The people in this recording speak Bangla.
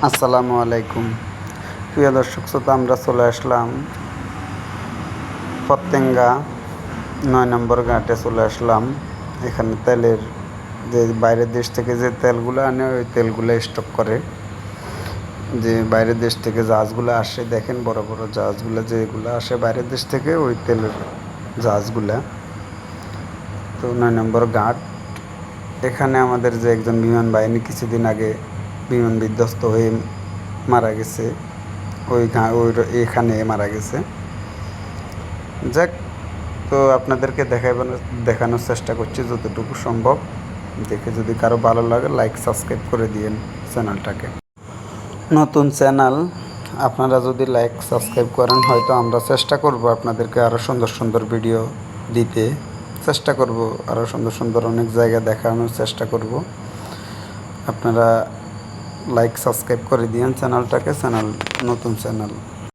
আসসালামু আলাইকুম। প্রিয় দর্শক শ্রোতা, আমরা চলে আসলাম পতেঙ্গা ৯ নম্বর ঘাটে চলে আসলাম। এখানে তেলের যে বাইরের দেশ থেকে যে তেলগুলো আনে ওই তেলগুলো স্টক করে, যে বাইরের দেশ থেকে জাহাজগুলো আসে, দেখেন বড় বড় জাহাজগুলো যেগুলো আসে বাইরের দেশ থেকে, ওই তেলের জাহাজগুলা। তো ৯ নম্বর ঘাট, এখানে আমাদের যে একজন বিমান বাহিনী কিছুদিন আগে বিমান বিধ্বস্ত হয়ে মারা গেছে, এখানে মারা গেছে। যাক, তো আপনাদেরকে দেখানোর চেষ্টা করছি যতটুকু সম্ভব। দেখে যদি কারো ভালো লাগে, লাইক সাবস্ক্রাইব করে দিয়েন চ্যানেলটাকে। নতুন চ্যানেল, আপনারা যদি লাইক সাবস্ক্রাইব করেন, হয়তো আমরা চেষ্টা করব আপনাদেরকে আরও সুন্দর সুন্দর ভিডিও দিতে চেষ্টা করব, আরও সুন্দর সুন্দর অনেক জায়গা দেখানোর চেষ্টা করব। আপনারা লাইক সাবস্ক্রাইব করে দিয়েন চ্যানেলটাকে, নতুন চ্যানেল।